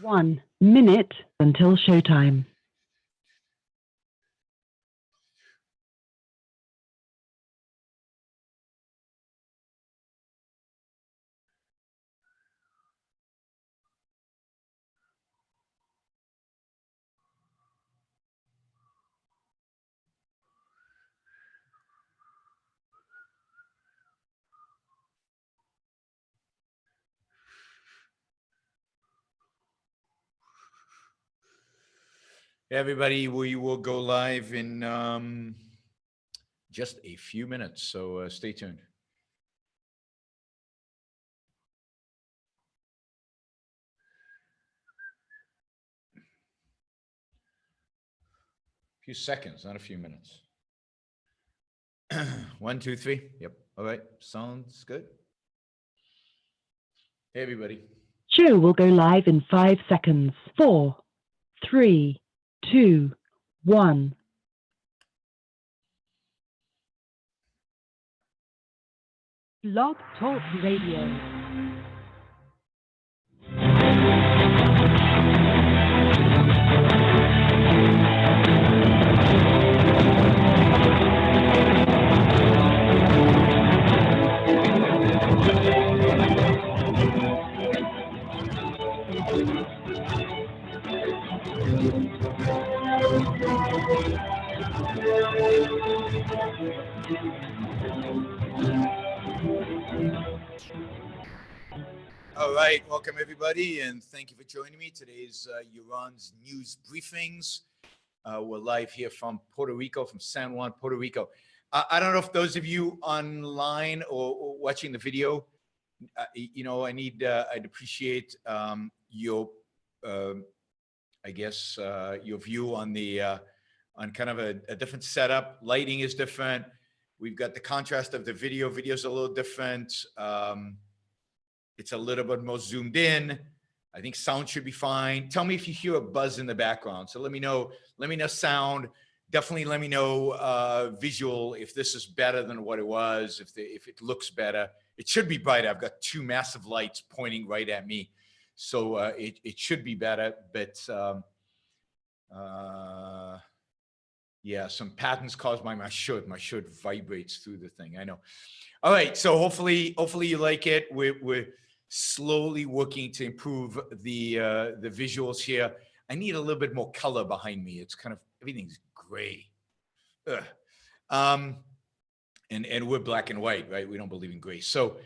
1 minute until showtime. Hey everybody, we will go live in just a few minutes, so stay tuned. A few seconds, not a few minutes. 1, 2, 3. Yep. All right. Sounds good. Hey everybody. Show will go live in 5 seconds. 4, 3, 2, 1. Blog Talk Radio. All right, welcome everybody, and thank you for joining me. Today's Yaron's news briefings. We're live here from Puerto Rico, from San Juan, Puerto Rico. I don't know if those of you online or watching the video, I'd appreciate your, I guess, your view on the on kind of a different setup. Lighting is different. We've got the contrast of the video. Video's a little different. It's a little bit more zoomed in. I think sound should be fine. Tell me if you hear a buzz in the background. So let me know sound. Definitely let me know visual, if this is better than what it was, if it looks better. It should be brighter. I've got 2 massive lights pointing right at me. So it should be better, but yeah, some patterns caused by my shirt. My shirt vibrates through the thing, I know. All right, so hopefully you like it. We're slowly working to improve the visuals here. I need a little bit more color behind me. It's kind of, everything's gray. And we're black and white, right? We don't believe in gray. So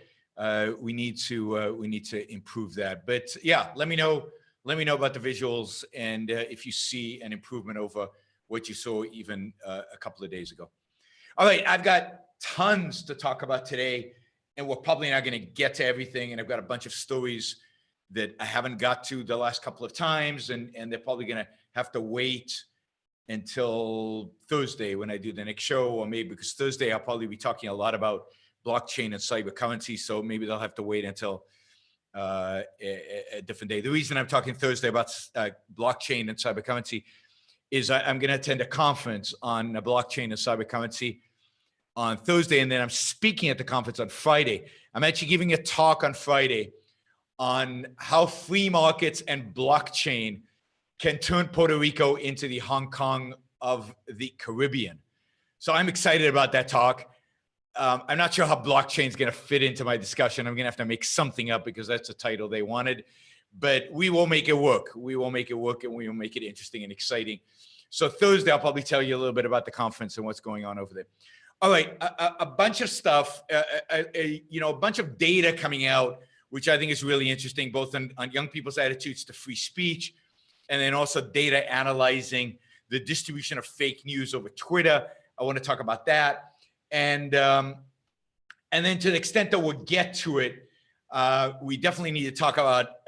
we need to improve that. But yeah, let me know about the visuals, and if you see an improvement over what you saw even a couple of days ago. All right, I've got tons to talk about today, and we're probably not going to get to everything. And I've got a bunch of stories that I haven't got to the last couple of times, and they're probably going to have to wait until Thursday when I do the next show, or maybe because Thursday I'll probably be talking a lot about blockchain and cyber currency. So maybe they'll have to wait until a different day. The reason I'm talking Thursday about blockchain and cyber currency is I'm going to attend a conference on blockchain and cyber currency on Thursday, and then I'm speaking at the conference on Friday. I'm actually giving a talk on Friday on how free markets and blockchain can turn Puerto Rico into the Hong Kong of the Caribbean. So I'm excited about that talk. I'm not sure how blockchain is going to fit into my discussion. I'm going to have to make something up because that's the title they wanted, but we will make it work. We will make it work, and we will make it interesting and exciting. So Thursday, I'll probably tell you a little bit about the conference and what's going on over there. All right, a bunch of stuff, a bunch of data coming out, which I think is really interesting, both on young people's attitudes to free speech, and then also data analyzing the distribution of fake news over Twitter. I want to talk about that. And then to the extent that we'll get to it, we definitely need to talk about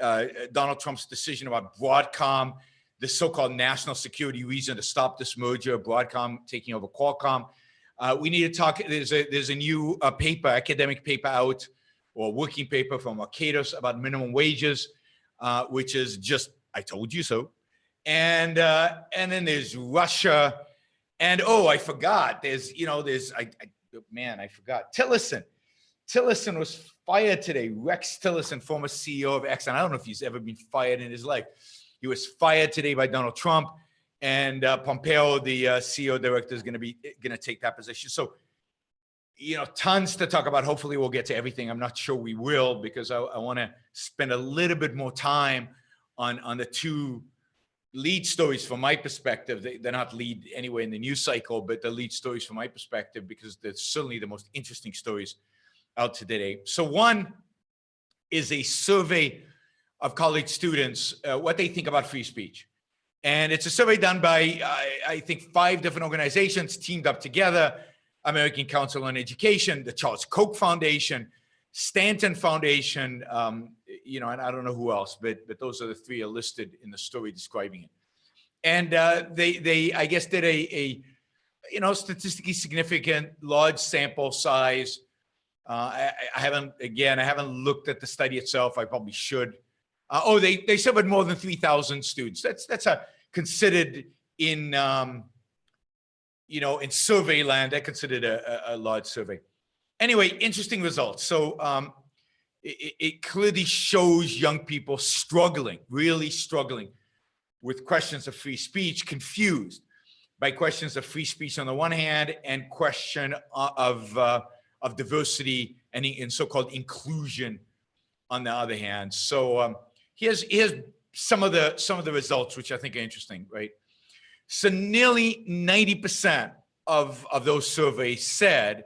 Donald Trump's decision about Broadcom, the so-called national security reason to stop this merger, Broadcom taking over Qualcomm. We need to talk, there's a new paper, academic paper out, or working paper from Objectivist about minimum wages, which is just, I told you so. And then there's Russia, and oh, I forgot, I forgot, Tillerson. Tillerson was fired today. Rex Tillerson, former CEO of X, and I don't know if he's ever been fired in his life. He was fired today by Donald Trump, and Pompeo, the CEO director, is going to take that position. So, tons to talk about. Hopefully, we'll get to everything. I'm not sure we will, because I want to spend a little bit more time on the two lead stories from my perspective. They're not lead anyway in the news cycle, but the lead stories from my perspective, because they're certainly the most interesting stories out today. So one is a survey of college students, what they think about free speech. And it's a survey done by, I think, 5 different organizations teamed up together: American Council on Education, the Charles Koch Foundation, Stanton Foundation, and I don't know who else, but those are the 3 are listed in the story describing it. And they I guess did a statistically significant large sample size. I haven't looked at the study itself. I probably should. They surveyed more than 3,000 students. That's considered in in survey land. I considered a large survey. Anyway, interesting results. So it clearly shows young people really struggling with questions of free speech, confused by questions of free speech on the one hand, and question of diversity and so-called inclusion on the other hand. So here's some of the results, which I think are interesting, right? So nearly 90% of those surveys said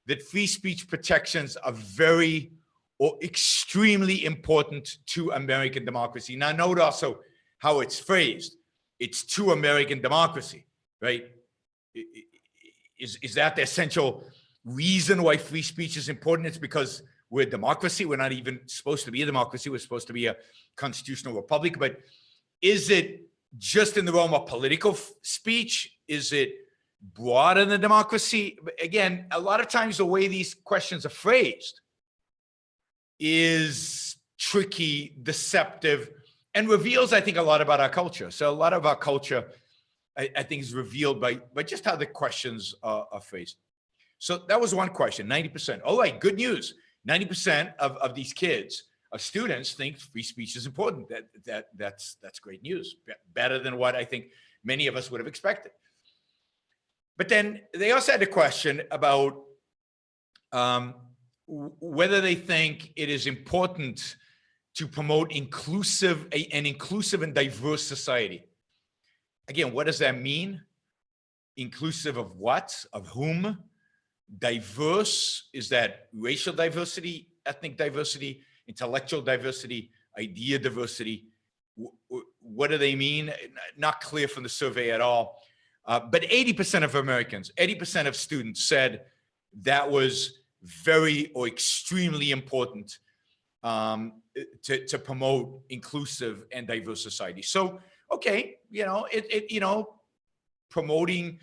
that free speech protections are very or extremely important to American democracy. Now, note also how it's phrased. It's to American democracy, right? Is that the essential reason why free speech is important? It's because we're a democracy. We're not even supposed to be a democracy. We're supposed to be a constitutional republic. But is it just in the realm of political speech? Is it broader than democracy? Again, a lot of times the way these questions are phrased is tricky, deceptive, and reveals, I think, a lot about our culture. So a lot of our culture, I think, is revealed by just how the questions are phrased. So that was one question, 90%. All right, good news. 90% of these kids, of students, think free speech is important. That's great news. Better than what I think many of us would have expected. But then they also had a question about whether they think it is important to promote an inclusive and diverse society. Again, what does that mean? Inclusive of what? Of whom? Diverse, is that racial diversity, ethnic diversity, intellectual diversity, idea diversity? What do they mean? Not clear from the survey at all. But 80% of Americans, 80% of students said that was very or extremely important to promote inclusive and diverse society. So, okay, promoting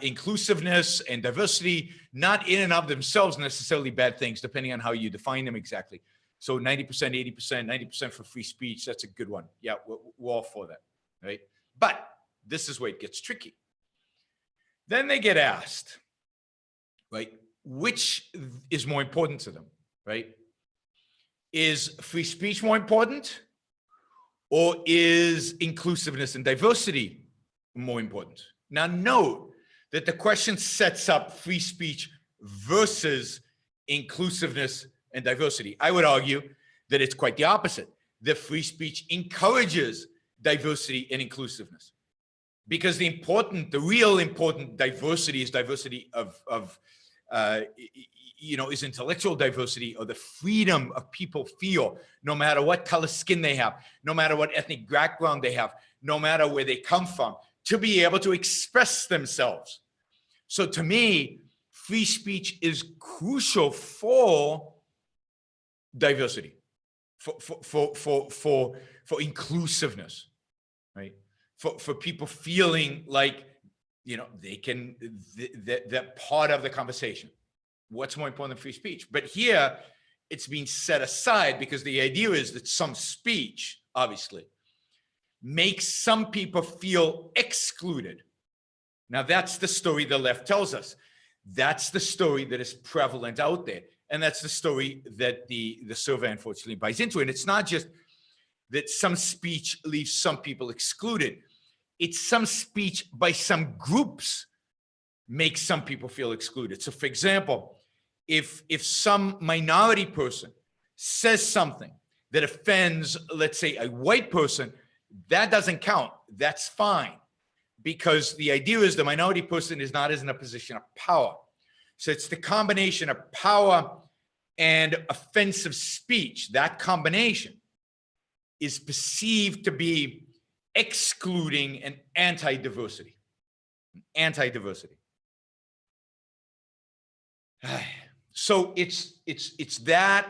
inclusiveness and diversity, not in and of themselves necessarily bad things, depending on how you define them exactly. So 90%, 80%, 90% for free speech, that's a good one. Yeah, we're all for that, right? But this is where it gets tricky. Then they get asked, right, which is more important to them, right? Is free speech more important, or is inclusiveness and diversity more important? Now, note that the question sets up free speech versus inclusiveness and diversity. I would argue that it's quite the opposite. The free speech encourages diversity and inclusiveness, because the real important diversity is diversity is intellectual diversity, or the freedom of people feel, no matter what color skin they have, no matter what ethnic background they have, no matter where they come from, to be able to express themselves. So to me, free speech is crucial for diversity, for inclusiveness, right? For people feeling like, they're part of the conversation. What's more important than free speech? But here it's being set aside, because the idea is that some speech, obviously, makes some people feel excluded. Now, that's the story the left tells us. That's the story that is prevalent out there. And that's the story that the survey unfortunately buys into. And it's not just that some speech leaves some people excluded. It's some speech by some groups makes some people feel excluded. So for example, if some minority person says something that offends, let's say, a white person, that doesn't count. That's fine. Because the idea is the minority person is not in a position of power. So it's the combination of power and offensive speech. That combination is perceived to be excluding and anti-diversity. Anti-diversity. So it's that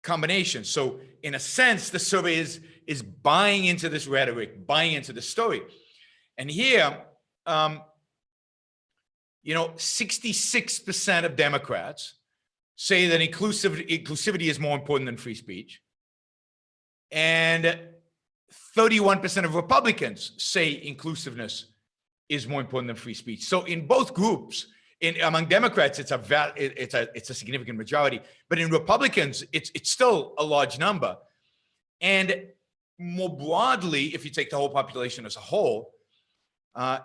combination. So in a sense, the survey is buying into this rhetoric, buying into the story. And here, 66% of Democrats say that inclusivity is more important than free speech. And 31% of Republicans say inclusiveness is more important than free speech. So in both groups, among Democrats, it's a significant majority, but in Republicans, it's still a large number. And more broadly, if you take the whole population as a whole, a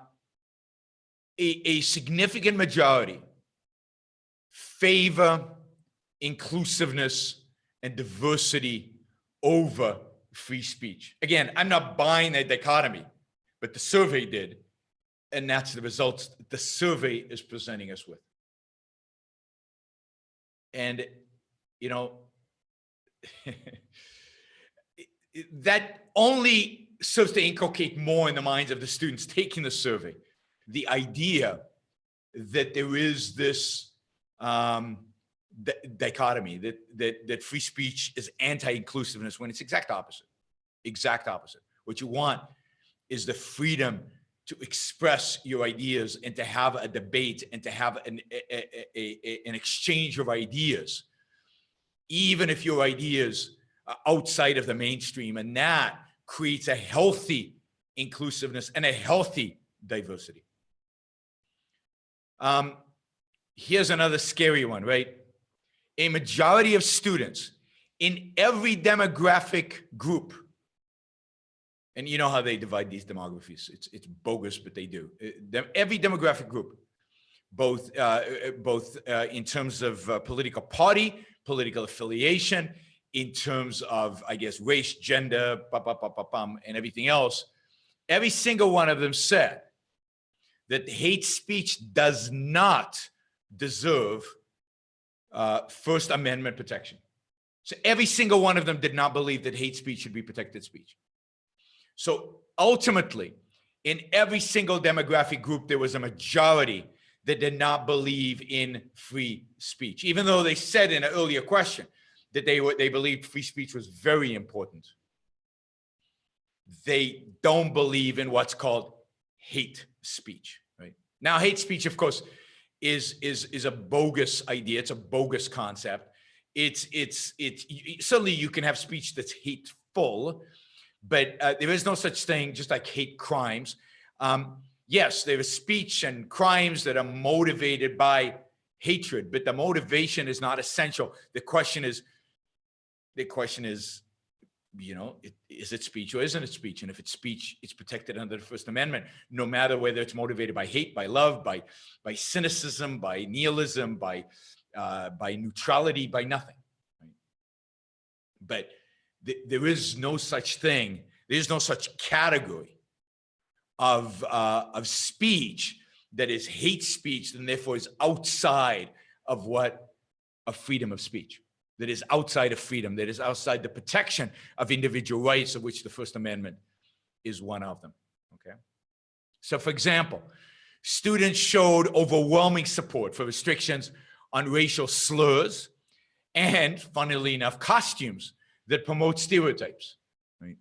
significant majority favor inclusiveness and diversity over free speech. Again, I'm not buying that dichotomy, but the survey did. And that's the results the survey is presenting us with. And, that only serves to inculcate more in the minds of the students taking the survey, the idea that there is this dichotomy, that free speech is anti-inclusiveness, when it's exact opposite. Exact opposite. What you want is the freedom to express your ideas and to have a debate and to have an exchange of ideas, even if your ideas are outside of the mainstream. And that creates a healthy inclusiveness and a healthy diversity. Here's another scary one, right? A majority of students in every demographic group, and you know how they divide these demographies. It's bogus, but they do. Every demographic group, both in terms of political party, political affiliation, in terms of, I guess, race, gender, and everything else, every single one of them said that hate speech does not deserve First Amendment protection. So every single one of them did not believe that hate speech should be protected speech. So ultimately, in every single demographic group, there was a majority that did not believe in free speech, even though they said in an earlier question that they believed free speech was very important. They don't believe in what's called hate speech, right? Now, hate speech, of course, is a bogus idea. It's a bogus concept. It's certainly you can have speech that's hateful, but there is no such thing, just like hate crimes. Yes, there is speech and crimes that are motivated by hatred, but the motivation is not essential. The question is, is it speech or isn't it speech? And if it's speech, it's protected under the First Amendment, no matter whether it's motivated by hate, by love, by cynicism, by nihilism, by neutrality, by nothing. Right? But there is no such thing. There is no such category of speech that is hate speech and therefore is outside of freedom of speech. That is outside of freedom, that is outside the protection of individual rights, of which the First Amendment is one of them, okay? So for example, students showed overwhelming support for restrictions on racial slurs and, funnily enough, costumes that promote stereotypes, right?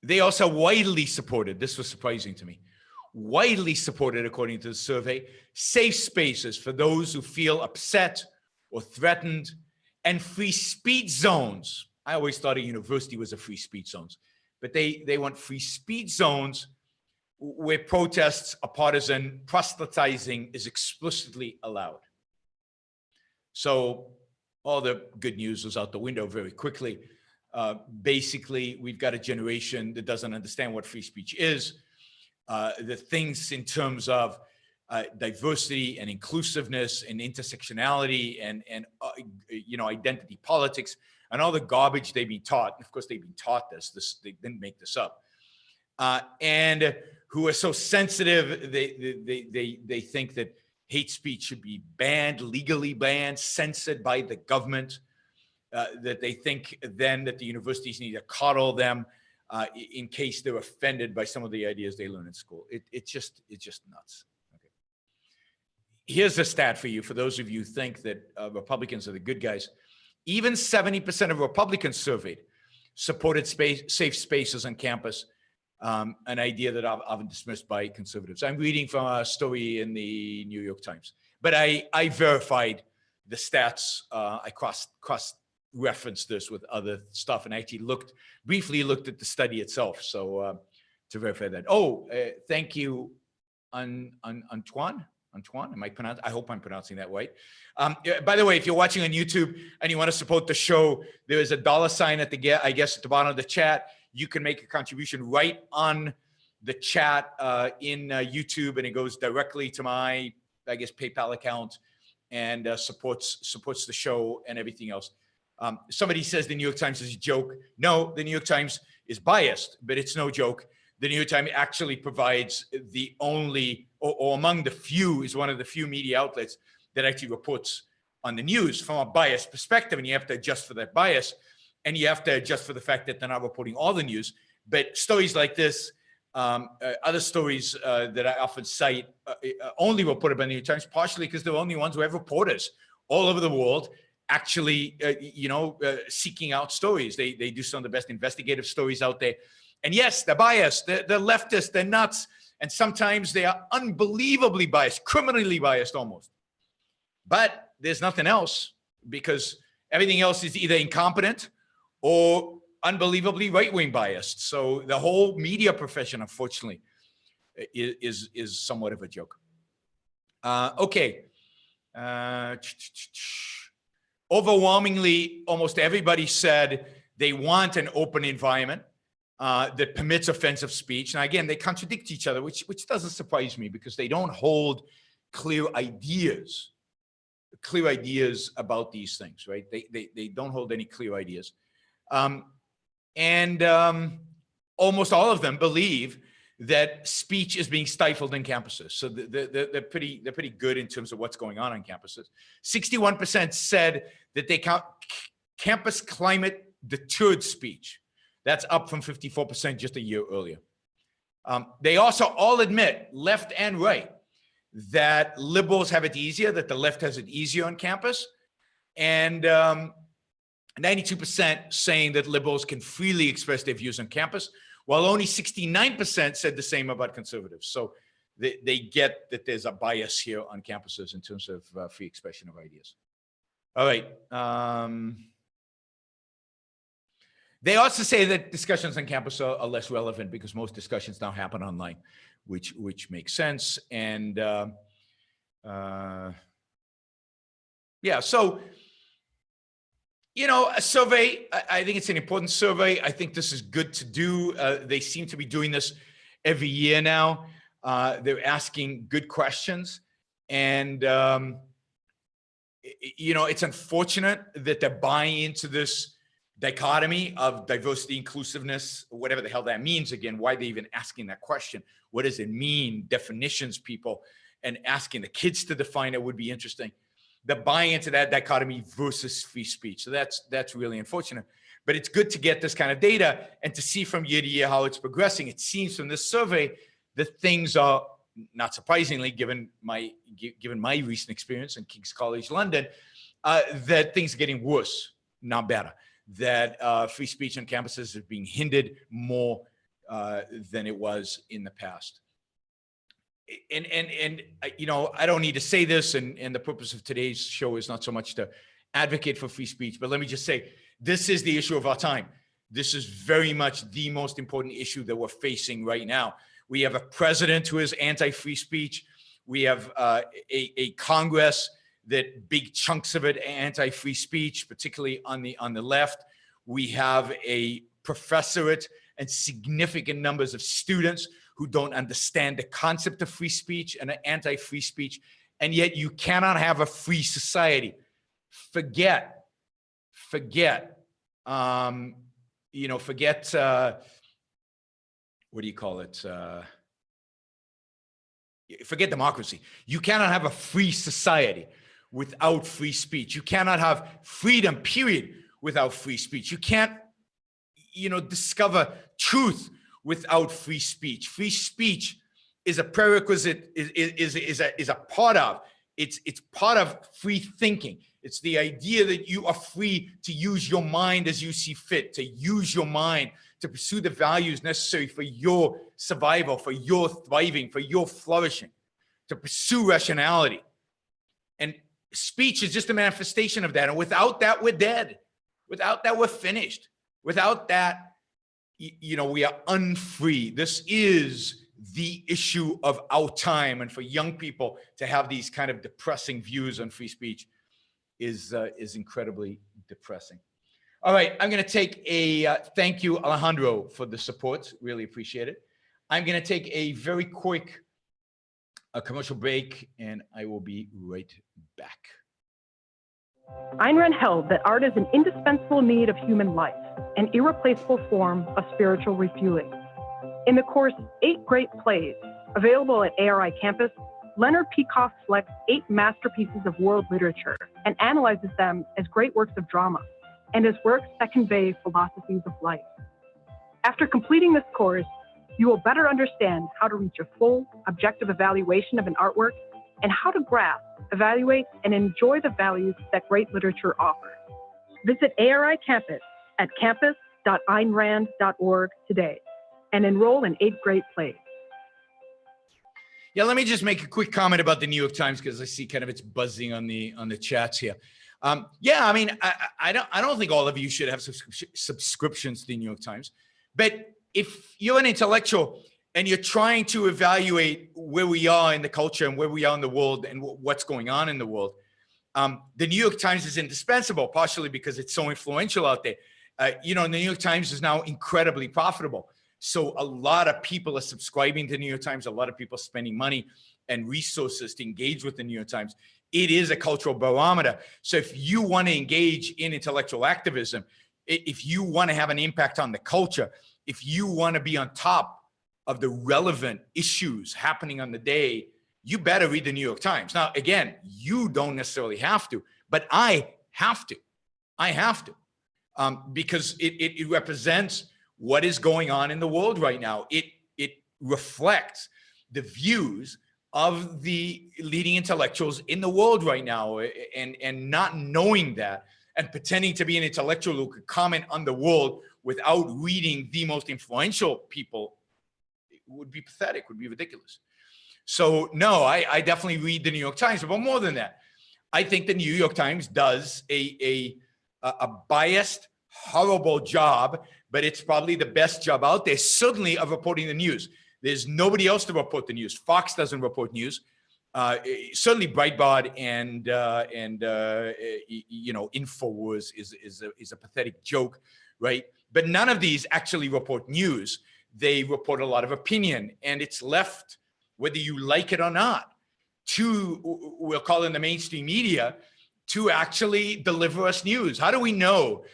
They also widely supported, this was surprising to me, widely supported, according to the survey, safe spaces for those who feel upset or threatened, and free speech zones. I always thought a university was a free speech zone, but they want free speech zones where protests are partisan, proselytizing is explicitly allowed. So all the good news was out the window very quickly. Basically, we've got a generation that doesn't understand what free speech is. The things in terms of diversity and inclusiveness and intersectionality and identity politics and all the garbage they've been taught. Of course, they've been taught this. They didn't make this up. And who are so sensitive, they think that hate speech should be banned, legally banned, censored by the government. That they think then that the universities need to coddle them in case they're offended by some of the ideas they learn in school. It's just nuts. Okay. Here's a stat for you, for those of you who think that Republicans are the good guys. Even 70% of Republicans surveyed supported safe spaces on campus, an idea that I've often dismissed by conservatives. I'm reading from a story in the New York Times, but I verified the stats. I cross-referenced this with other stuff and actually briefly looked at the study itself. So to verify that. Oh, thank you, Antoine. Antoine, I hope I'm pronouncing that right. By the way, if you're watching on YouTube and you want to support the show, there is a $sign at the bottom of the chat. You can make a contribution right on the chat in YouTube, and it goes directly to my, PayPal account, and supports the show and everything else. Somebody says the New York Times is a joke. No, the New York Times is biased, but it's no joke. The New York Times actually provides the only, or among the few, is one of the few media outlets that actually reports on the news from a biased perspective, and you have to adjust for that bias, and you have to adjust for the fact that they're not reporting all the news. But stories like this, other stories that I often cite, only reported by the New York Times, partially because they're the only ones who have reporters all over the world actually, seeking out stories. They do some of the best investigative stories out there. And yes, they're biased, they're leftists, they're nuts, and sometimes they are unbelievably biased, criminally biased almost. But there's nothing else, because everything else is either incompetent or unbelievably right-wing biased. So the whole media profession, unfortunately, is somewhat of a joke. Okay. Overwhelmingly, almost everybody said they want an open environment that permits offensive speech. Now, again, they contradict each other, which doesn't surprise me, because they don't hold clear ideas about these things, right? They don't hold any clear ideas. Almost all of them believe that speech is being stifled in campuses. So they're pretty good in terms of what's going on campuses. 61% said that campus climate deterred speech. That's up from 54% just a year earlier. They also all admit, left and right, that liberals have it easier, that the left has it easier on campus. And 92% saying that liberals can freely express their views on campus, while only 69% said the same about conservatives. So they get that there's a bias here on campuses in terms of free expression of ideas. All right. They also say that discussions on campus are less relevant because most discussions now happen online, which makes sense. And yeah, so, a survey, I think it's an important survey. I think this is good to do. They seem to be doing this every year now. They're asking good questions. And, it's unfortunate that they're buying into this dichotomy of diversity, inclusiveness, whatever the hell that means. Again, why are they even asking that question? What does it mean? Definitions, people, and asking the kids to define it would be interesting. They're buying into that dichotomy versus free speech. So that's really unfortunate. But it's good to get this kind of data and to see from year to year how it's progressing. It seems from this survey that things are, not surprisingly, given my recent experience in King's College London, that things are getting worse, not better. That free speech on campuses is being hindered more than it was in the past. And I don't need to say this, and the purpose of today's show is not so much to advocate for free speech, but let me just say, this is the issue of our time. This is very much the most important issue that we're facing right now. We have a president who is anti-free speech. We have a Congress that big chunks of it are anti-free speech, particularly on the left. We have a professorate and significant numbers of students who don't understand the concept of free speech and are anti-free speech. And yet you cannot have a free society. Forget, what do you call it? Forget democracy. You cannot have a free society without free speech. You cannot have freedom, period, without free speech. You can't, discover truth without free speech. Free speech is a prerequisite, is a part of, it's part of free thinking. It's the idea that you are free to use your mind as you see fit, to use your mind to pursue the values necessary for your survival, for your thriving, for your flourishing, to pursue rationality. And speech is just a manifestation of that. And without that, we're dead. Without that, we're finished. Without that, we are unfree. This is the issue of our time. And for young people to have these kind of depressing views on free speech is incredibly depressing. All right, I'm going to take a thank you, Alejandro, for the support. Really appreciate it. I'm going to take a very quick commercial break, and I will be right back. Ayn Rand held that art is an indispensable need of human life, an irreplaceable form of spiritual refueling. In the course 8 Great Plays, available at ARI Campus, Leonard Peikoff selects 8 masterpieces of world literature and analyzes them as great works of drama and as works that convey philosophies of life. After completing this course, you will better understand how to reach a full, objective evaluation of an artwork and how to grasp, evaluate, and enjoy the values that great literature offers. Visit ARI Campus at campus.aynrand.org today and enroll in 8 Great Plays. Yeah, let me just make a quick comment about the New York Times because I see kind of it's buzzing on the chats here. Yeah, I mean, I don't think all of you should have subscriptions to the New York Times, but if you're an intellectual and you're trying to evaluate where we are in the culture and where we are in the world and what's going on in the world, the New York Times is indispensable, partially because it's so influential out there. The New York Times is now incredibly profitable. So a lot of people are subscribing to the New York Times. A lot of people are spending money and resources to engage with the New York Times. It is a cultural barometer. So if you want to engage in intellectual activism, if you want to have an impact on the culture, if you want to be on top of the relevant issues happening on the day, you better read the New York Times. Now, again, you don't necessarily have to, but I have to. Because it represents what is going on in the world right now. It reflects the views of the leading intellectuals in the world right now, and not knowing that and pretending to be an intellectual who could comment on the world without reading the most influential people would be pathetic, would be ridiculous. So no, I definitely read the New York Times, but more than that, I think the New York Times does a biased, horrible job, but it's probably the best job out there, certainly of reporting the news. There's nobody else to report the news. Fox doesn't report news. Certainly Breitbart and InfoWars is a pathetic joke, right? But none of these actually report news. They report a lot of opinion, and it's left, whether you like it or not, to, we'll call it the mainstream media, to actually deliver us news. How do we know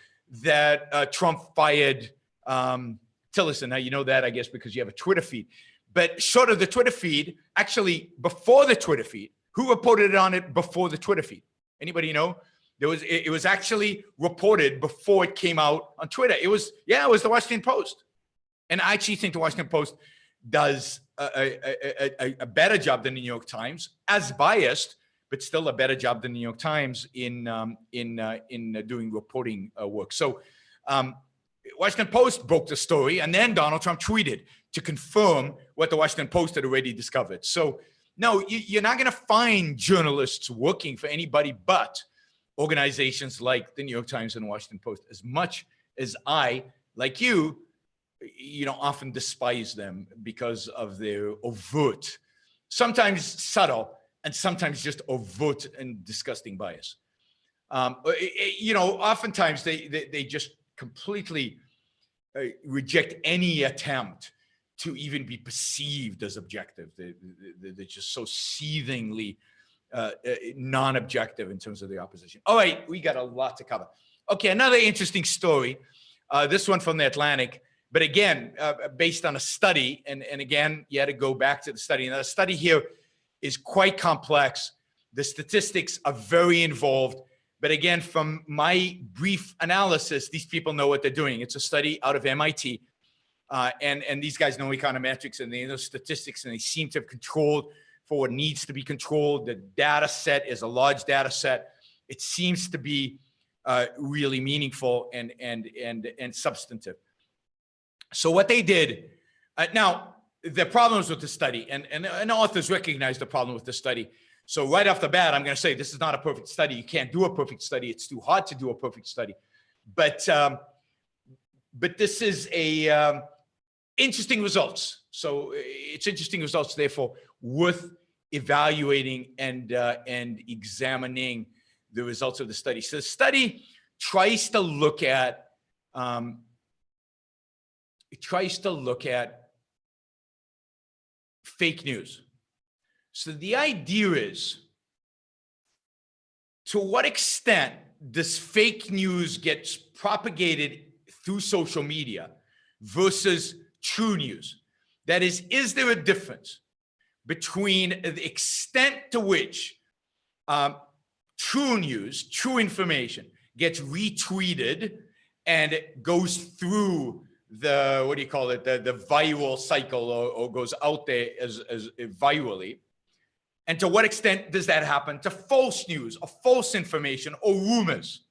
that Trump fired Tillerson? Now, you know that, I guess, because you have a Twitter feed. But short of the Twitter feed, actually before the Twitter feed, who reported on it before the Twitter feed? Anybody know? It was actually reported before it came out on Twitter. It was the Washington Post. And I actually think the Washington Post does a better job than the New York Times, as biased, but still a better job than the New York Times in doing reporting work. So Washington Post broke the story, and then Donald Trump tweeted to confirm what the Washington Post had already discovered. So no, you're not going to find journalists working for anybody but organizations like the New York Times and the Washington Post. As much as I, like you, often despise them because of their overt, sometimes subtle, and sometimes just overt and disgusting bias. Oftentimes they just completely reject any attempt to even be perceived as objective. They're just so seethingly non-objective in terms of the opposition. All right, we got a lot to cover. Okay, another interesting story. This one from the Atlantic, but again, based on a study. And again, you had to go back to the study. Now, the study here is quite complex. The statistics are very involved. But again, from my brief analysis, these people know what they're doing. It's a study out of MIT. And these guys know econometrics and they know statistics, and they seem to have controlled for what needs to be controlled. The data set is a large data set. It seems to be really meaningful and substantive. So what they did, now the problems with the study, and authors recognize the problem with the study. So right off the bat, I'm going to say this is not a perfect study. You can't do a perfect study. It's too hard to do a perfect study. But this is a interesting results. So it's interesting results, therefore, worth evaluating and examining the results of the study. So the study tries to look at fake news. So the idea is, to what extent does fake news get propagated through social media versus true news? That is there a difference between the extent to which true news, true information gets retweeted and goes through the, what do you call it, the viral cycle, or goes out there as virally? And to what extent does that happen to false news or false information or rumors?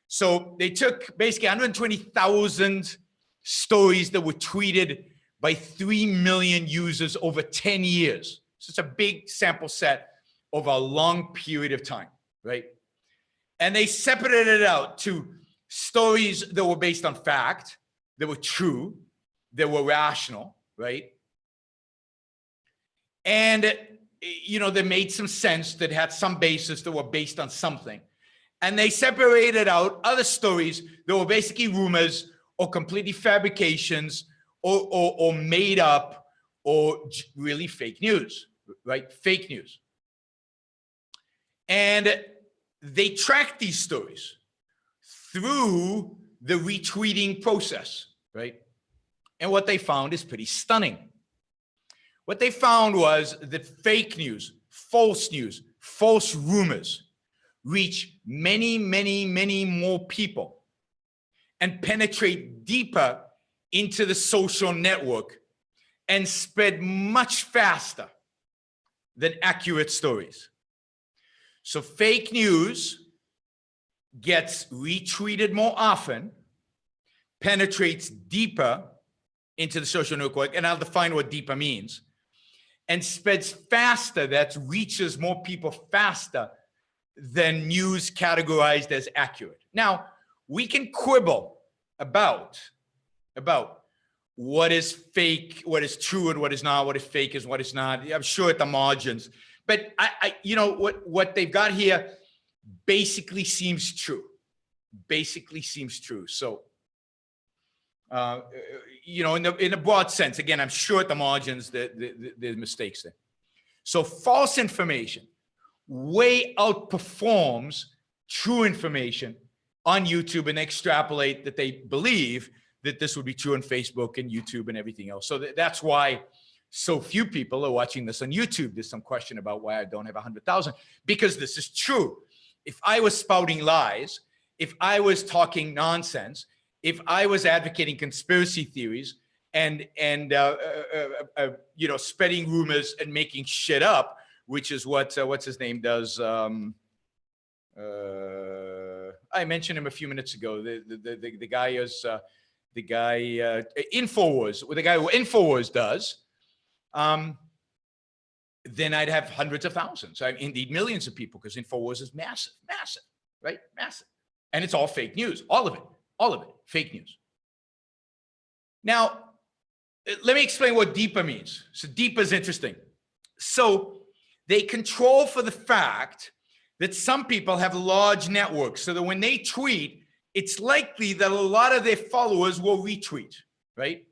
So they took basically 120,000 stories that were tweeted by 3 million users over 10 years. So it's a big sample set over a long period of time, right? And they separated it out to stories that were based on fact, that were true, that were rational, right? And they made some sense, that had some basis, that were based on something. And they separated out other stories that were basically rumors or completely fabrications or made up or really fake news, right? Fake news. And they tracked these stories through the retweeting process, right? And what they found is pretty stunning. What they found was that fake news, false rumors reach many, many, many more people and penetrate deeper into the social network and spread much faster than accurate stories. So fake news gets retweeted more often, penetrates deeper into the social network, and I'll define what deeper means, and spreads faster, that reaches more people faster than news categorized as accurate. Now, we can quibble about what is fake, what is true and what is not, what is fake and what is not. I'm sure at the margins, but what they've got here basically seems true. Basically seems true. So, in a broad sense, again, I'm sure at the margins there's mistakes there. So false information way outperforms true information on YouTube, and extrapolate that they believe that this would be true on Facebook and YouTube and everything else. So that's why so few people are watching this on YouTube. There's some question about why I don't have 100,000, because this is true. If I was spouting lies, if I was talking nonsense, if I was advocating conspiracy theories and spreading rumors and making shit up, which is what what's his name does. I mentioned him a few minutes ago. The guy is Infowars. The guy who Infowars does. Then I'd have hundreds of thousands, indeed millions of people, because Infowars is massive, right? Massive. And it's all fake news, all of it, fake news. Now, let me explain what deeper means. So deeper is interesting. So they control for the fact that some people have large networks, so that when they tweet, it's likely that a lot of their followers will retweet, right?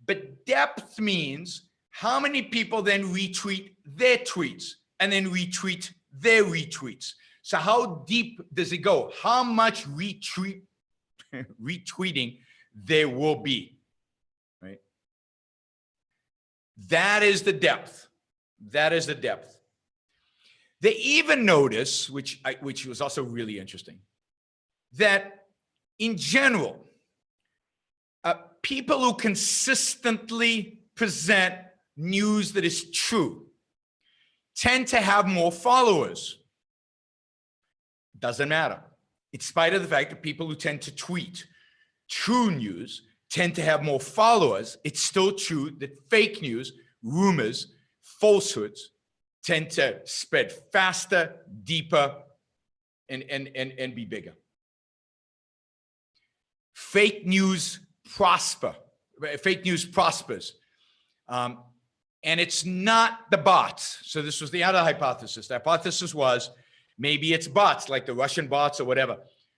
But depth means how many people then retweet their tweets and then retweet their retweets. So how deep does it go? How much retweeting there will be, right? That is the depth. That is the depth. They even notice, which was also really interesting, that in general, people who consistently present news that is true tend to have more followers. Doesn't matter. In spite of the fact that people who tend to tweet true news tend to have more followers, it's still true that fake news, rumors, falsehoods tend to spread faster, deeper, and be bigger. Fake news prospers. And it's not the bots. So this was the other hypothesis. The hypothesis was maybe it's bots, like the Russian bots or whatever,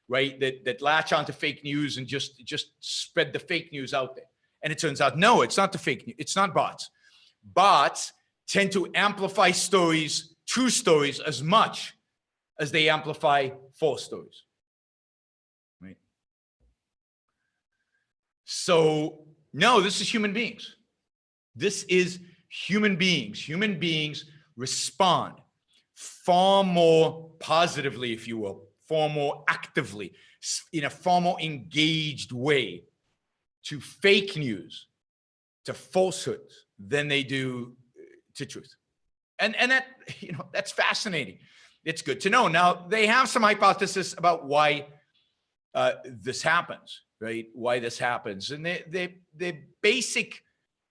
right? That latch onto fake news and just spread the fake news out there. And it turns out, no, it's not the fake news. It's not bots. Bots tend to amplify stories, true stories, as much as they amplify false stories, right? So no, this is human beings. This is human beings. Human beings respond far more positively, if you will, far more actively, in a far more engaged way to fake news, to falsehoods, than they do to truth. And that, that's fascinating. It's good to know. Now, they have some hypothesis about why this happens, right? Why this happens. And their basic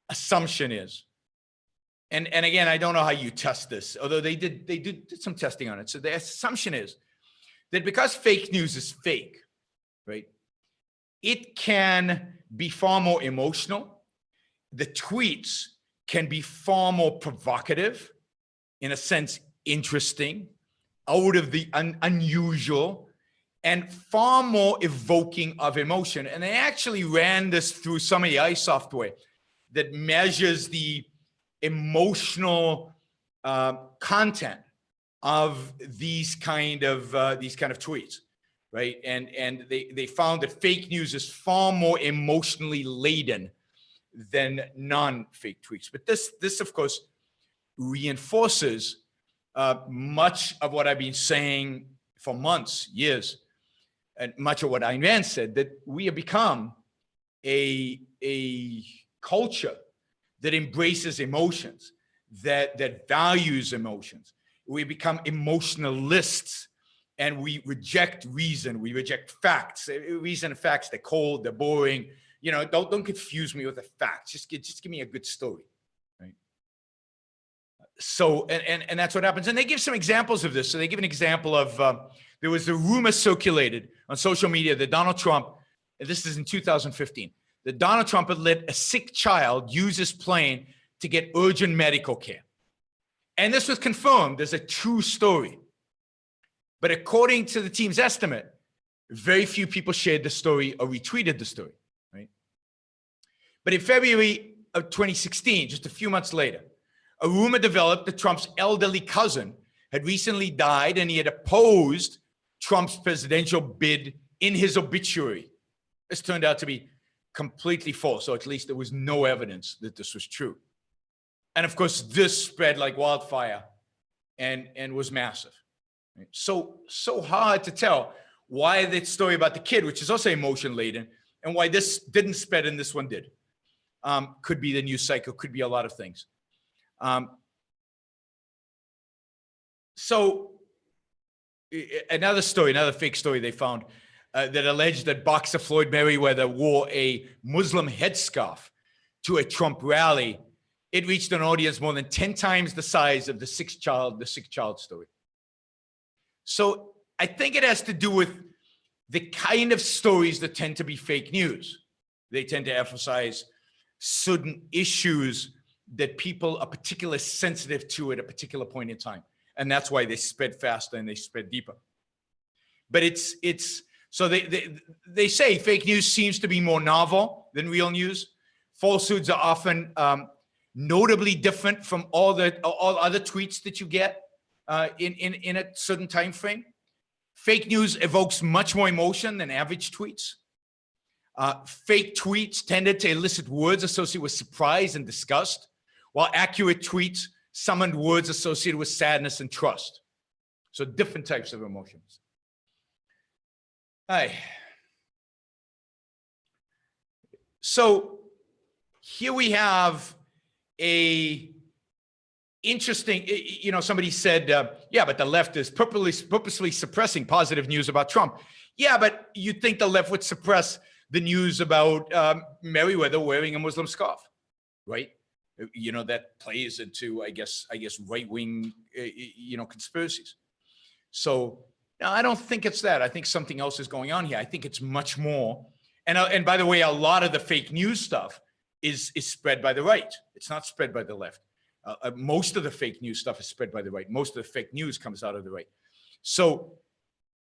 assumption is, and again, I don't know how you test this, although they did some testing on it. So the assumption is that because fake news is fake, right, it can be far more emotional. The tweets can be far more provocative, in a sense, interesting, out of the unusual, and far more evoking of emotion. And they actually ran this through some of the AI software that measures the emotional content of these kind of tweets, right? And they found that fake news is far more emotionally laden than non-fake tweets. But this of course reinforces much of what I've been saying for months, years, and much of what Ayn Rand said, that we have become a culture that embraces emotions, that values emotions. We become emotionalists, and we reject reason. We reject facts. Reason and facts, they're cold, they're boring. Don't confuse me with the facts. Just give me a good story, right? So, and that's what happens. And they give some examples of this. So they give an example of, there was a rumor circulated on social media that Donald Trump, and this is in 2015, that Donald Trump had let a sick child use his plane to get urgent medical care. And this was confirmed as a true story. But according to the team's estimate, very few people shared the story or retweeted the story, right? But in February of 2016, just a few months later, a rumor developed that Trump's elderly cousin had recently died, and he had opposed Trump's presidential bid in his obituary. This turned out to be completely false, or at least there was no evidence that this was true. And of course, this spread like wildfire and was massive. Right? So hard to tell why that story about the kid, which is also emotion laden, and why this didn't spread and this one did. Could be the news cycle, could be a lot of things. So another fake story they found that alleged that boxer Floyd Mayweather wore a Muslim headscarf to a Trump rally. It reached an audience more than 10 times the size of the sick child story. So I think it has to do with the kind of stories that tend to be fake news, They tend to emphasize certain issues that people are particularly sensitive to at a particular point in time. And that's why they spread faster and they spread deeper. But so they say fake news seems to be more novel than real news. Falsehoods are often notably different from all other tweets that you get in a certain time frame. Fake news evokes much more emotion than average tweets. Fake tweets tended to elicit words associated with surprise and disgust, while accurate tweets summoned words associated with sadness and trust. So different types of emotions. Hi. So here we have a interesting, somebody said, yeah, but the left is purposely suppressing positive news about Trump. Yeah, but you'd think the left would suppress the news about Merriweather wearing a Muslim scarf, right? That plays into, I guess right-wing, conspiracies. So no, I don't think it's that. I think something else is going on here. I think it's much more. And by the way, a lot of the fake news stuff is spread by the right. It's not spread by the left. Most of the fake news stuff is spread by the right. Most of the fake news comes out of the right. So,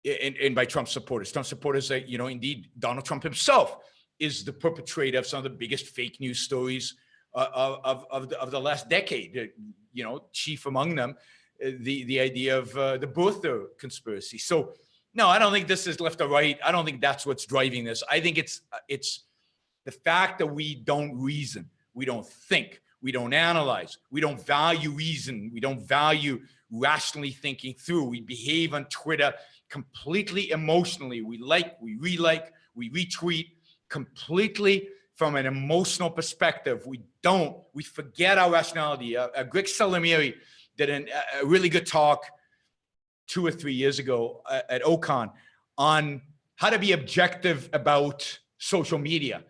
and by Trump supporters. Trump supporters, indeed, Donald Trump himself is the perpetrator of some of the biggest fake news stories of the last decade. Chief among them, the idea of the birther conspiracy. So, no, I don't think this is left or right. I don't think that's what's driving this. I think it's the fact that we don't reason, we don't think, we don't analyze, we don't value reason, we don't value rationally thinking through. We behave on Twitter completely emotionally. We like, we relike, we retweet completely from an emotional perspective. We forget our rationality. Greg Salamiri did a really good talk 2 or 3 years ago at Ocon on how to be objective about social media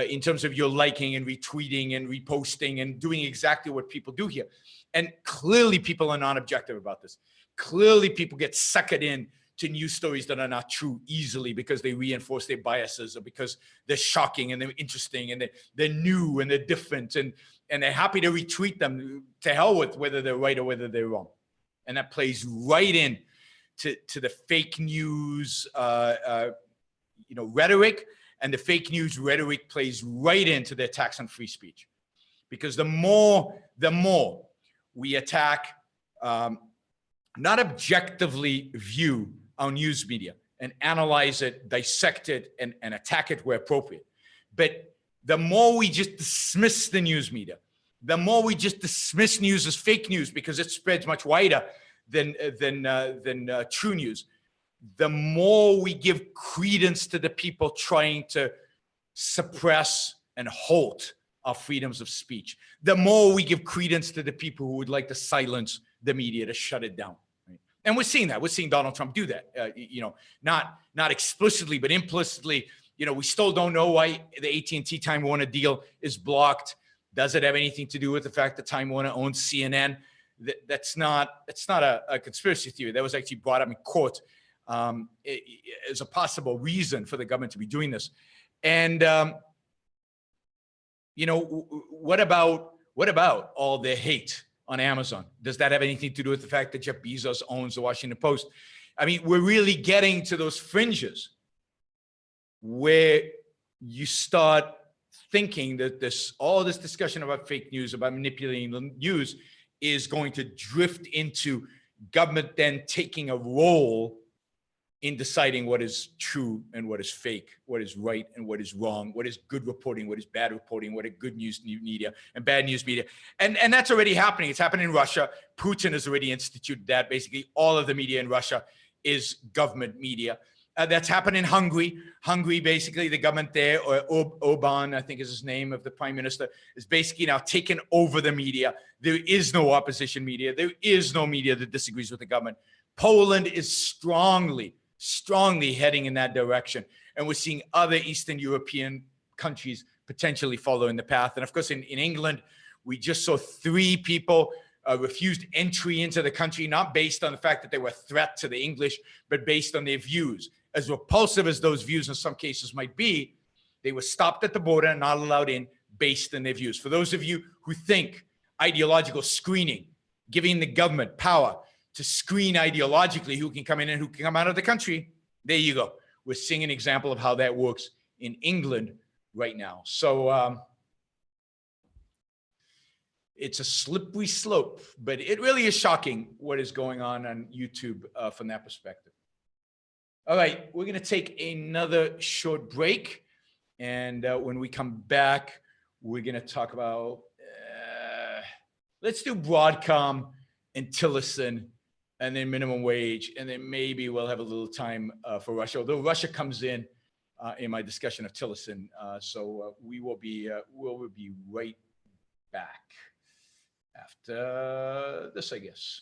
in terms of your liking and retweeting and reposting and doing exactly what people do here. And clearly people are not objective about this. Clearly people get suckered in to news stories that are not true easily because they reinforce their biases or because they're shocking and they're interesting and they're new and they're different and they're happy to retweet them to hell with whether they're right or whether they're wrong. And that plays right in to the fake news, rhetoric, and the fake news rhetoric plays right into the attacks on free speech, because the more we attack, not objectively view our news media and analyze it, dissect it, and attack it where appropriate, but the more we just dismiss the news media, the more we just dismiss news as fake news because it spreads much wider than true news, the more we give credence to the people trying to suppress and halt our freedoms of speech, the more we give credence to the people who would like to silence the media, to shut it down. Right? And we're seeing that. We're seeing Donald Trump do that. Not explicitly, but implicitly. We still don't know why the AT&T Time Warner deal is blocked. Does it have anything to do with the fact that Time Warner owns CNN? That's not a conspiracy theory. That was actually brought up in court as a possible reason for the government to be doing this. And what about all the hate on Amazon? Does that have anything to do with the fact that Jeff Bezos owns the Washington Post? I mean, we're really getting to those fringes where you start thinking that all this discussion about fake news, about manipulating the news, is going to drift into government then taking a role in deciding what is true and what is fake, what is right and what is wrong, what is good reporting, what is bad reporting, what are good news media and bad news media. And that's already happening. It's happening in Russia. Putin has already instituted that. Basically, all of the media in Russia is government media. That's happened in Hungary. Hungary, basically, the government there, or Orbán, I think is his name, of the prime minister, is basically now taken over the media. There is no opposition media. There is no media that disagrees with the government. Poland is strongly heading in that direction. And we're seeing other Eastern European countries potentially following the path. And of course, in England, we just saw 3 people refused entry into the country, not based on the fact that they were a threat to the English, but based on their views. As repulsive as those views in some cases might be, They were stopped at the border and not allowed in based on their views. For those of you who think ideological screening, giving the government power to screen ideologically who can come in and who can come out of the country, there you go. We're seeing an example of how that works in England right now. So it's a slippery slope, but it really is shocking what is going on YouTube from that perspective. All right, we're going to take another short break. And when we come back, we're going to talk about, let's do Broadcom and Tillerson, and then minimum wage. And then maybe we'll have a little time for Russia, although Russia comes in my discussion of Tillerson. So we will be right back after this, I guess.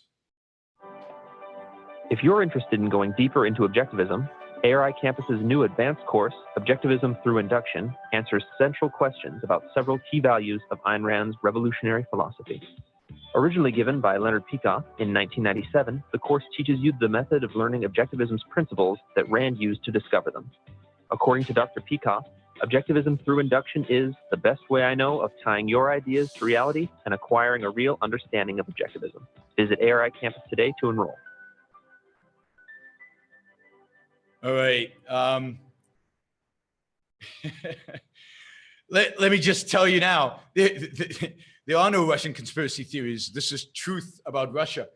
If you're interested in going deeper into objectivism, ARI Campus's new advanced course, Objectivism Through Induction, answers central questions about several key values of Ayn Rand's revolutionary philosophy. Originally given by Leonard Peikoff in 1997, the course teaches you the method of learning objectivism's principles that Rand used to discover them. According to Dr. Peikoff, Objectivism Through Induction is the best way I know of tying your ideas to reality and acquiring a real understanding of objectivism. Visit ARI Campus today to enroll. All right. Let me just tell you now, there are no Russian conspiracy theories. This is truth about Russia.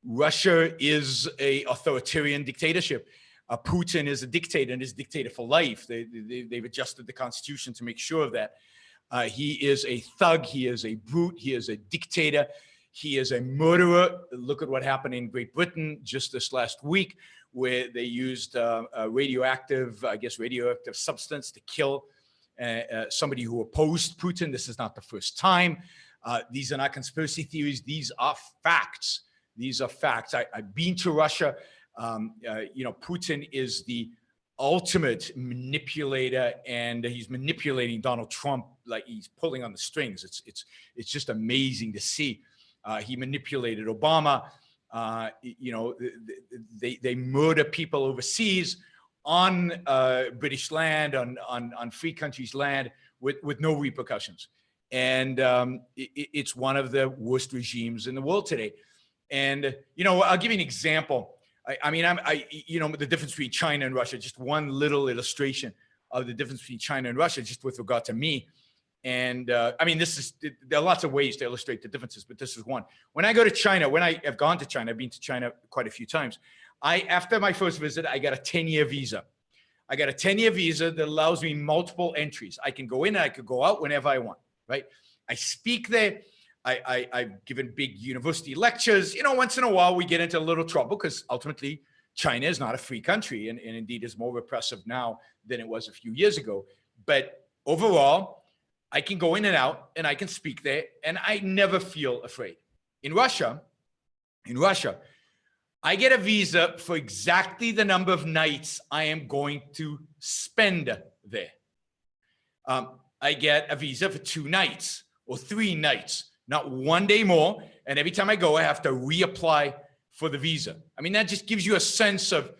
Russia is an authoritarian dictatorship. Putin is a dictator and is a dictator for life. They've adjusted the constitution to make sure of that. He is a thug. He is a brute. He is a dictator. He is a murderer. Look at what happened in Great Britain just this last week, where they used a radioactive substance to kill somebody who opposed Putin. This is not the first time. These are not conspiracy theories. These are facts. These are facts. I've been to Russia. Putin is the ultimate manipulator, and he's manipulating Donald Trump like he's pulling on the strings. It's just amazing to see. He manipulated Obama. They murder people overseas on British land, on free countries' land with no repercussions. And it's one of the worst regimes in the world today. And, I'll give you an example. The difference between China and Russia, just one little illustration of the difference between China and Russia, just with regard to me. And there are lots of ways to illustrate the differences, but this is one. When I go to China, when I have gone to China, I've been to China quite a few times. After my first visit, I got a 10-year visa. I got a 10-year visa that allows me multiple entries. I can go in and I could go out whenever I want, right? I speak there. I've given big university lectures. Once in a while we get into a little trouble because ultimately China is not a free country and indeed is more repressive now than it was a few years ago. But overall, I can go in and out and I can speak there and I never feel afraid. In Russia, I get a visa for exactly the number of nights I am going to spend there. I get a visa for 2 nights or 3 nights, not 1 day more. And every time I go, I have to reapply for the visa. That just gives you a sense of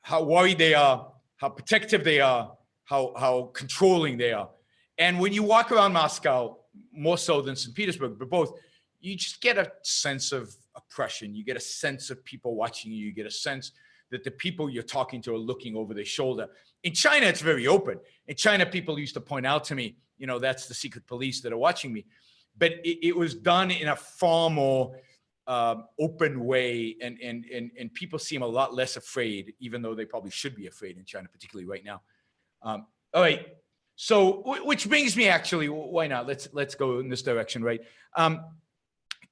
how worried they are, how protective they are, how controlling they are. And when you walk around Moscow, more so than St. Petersburg, but both, you just get a sense of oppression. You get a sense of people watching you. You get a sense that the people you're talking to are looking over their shoulder. In China, it's very open. In China, people used to point out to me, that's the secret police that are watching me. But it was done in a far more open way, and people seem a lot less afraid, even though they probably should be afraid in China, particularly right now. All right. So, which brings me actually, why not? Let's go in this direction, right?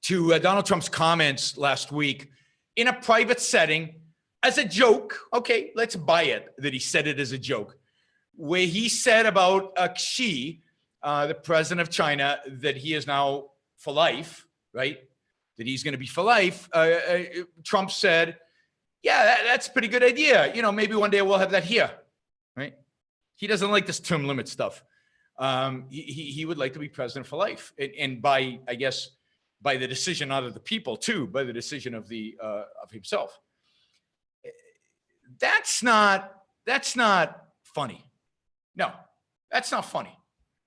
To Donald Trump's comments last week in a private setting as a joke. Okay, let's buy it that he said it as a joke, where he said about Xi, the president of China, that he is now for life, right? That he's going to be for life. Trump said, yeah, that's a pretty good idea. Maybe one day we'll have that here, right? He doesn't like this term limit stuff. He would like to be president for life. And by the decision not of the people too, by the decision of himself. That's not funny. No, that's not funny.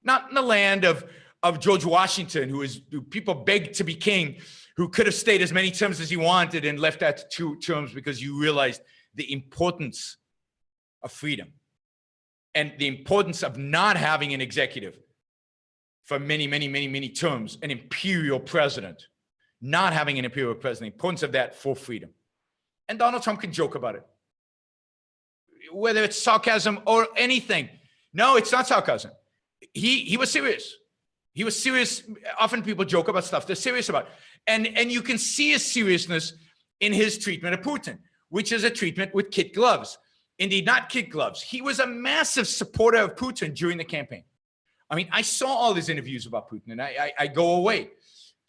Not in the land of George Washington, who people begged to be king, who could have stayed as many terms as he wanted and left that to 2 terms because you realized the importance of freedom and the importance of not having an executive for many, many, many, many terms, an imperial president, not having an imperial president, the importance of that for freedom. And Donald Trump can joke about it, whether it's sarcasm or anything. No, it's not sarcasm. He was serious. He was serious. Often people joke about stuff they're serious about. And you can see his seriousness in his treatment of Putin, which is a treatment with kid gloves. Indeed, not kid gloves. He was a massive supporter of Putin during the campaign. I mean, I saw all his interviews about Putin, and I go away.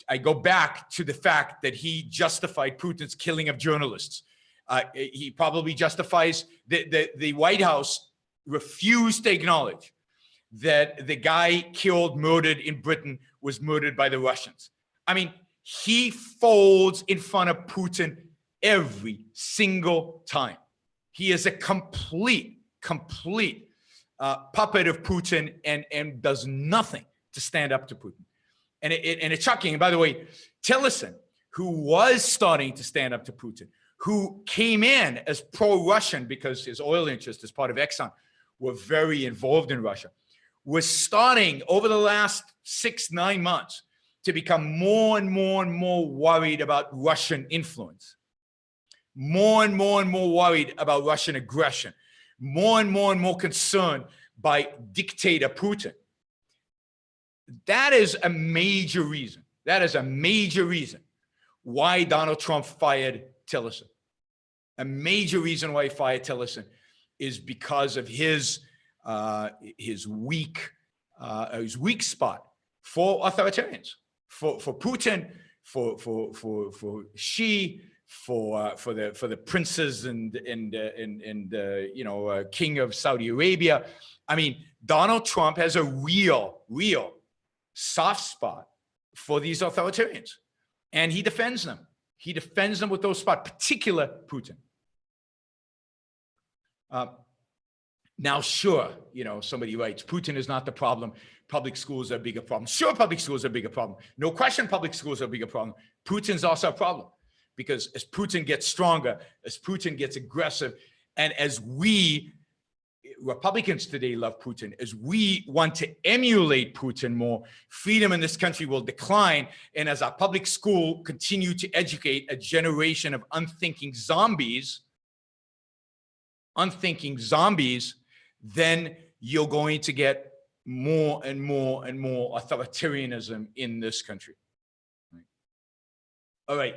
I go back to the fact that he justified Putin's killing of journalists. He probably justifies the White House refused to acknowledge that the guy killed, murdered in Britain was murdered by the Russians. I mean, he folds in front of Putin every single time. He is a complete puppet of Putin and does nothing to stand up to Putin. And it's shocking. And by the way, Tillerson, who was starting to stand up to Putin, who came in as pro-Russian because his oil interests as part of Exxon were very involved in Russia, was starting over the last 6-9 months to become more and more worried about Russian influence, more and more worried about Russian aggression, more and more concerned by dictator Putin. That is a major reason. That is a major reason why Donald Trump fired Tillerson. A major reason why he fired Tillerson is because of his weak spot for authoritarians, for Putin, for Xi, for the princes and king of Saudi Arabia. I mean, Donald Trump has a real soft spot for these authoritarians, and he defends them. He defends them with those spots, particular Putin. Now, sure, somebody writes, Putin is not the problem. Public schools are a bigger problem. Sure, public schools are a bigger problem. No question, public schools are a bigger problem. Putin's also a problem because as Putin gets stronger, as Putin gets aggressive, and as we Republicans today love Putin, as we want to emulate Putin more, freedom in this country will decline. And as our public school continue to educate a generation of unthinking zombies, then you're going to get more and more authoritarianism in this country. All right.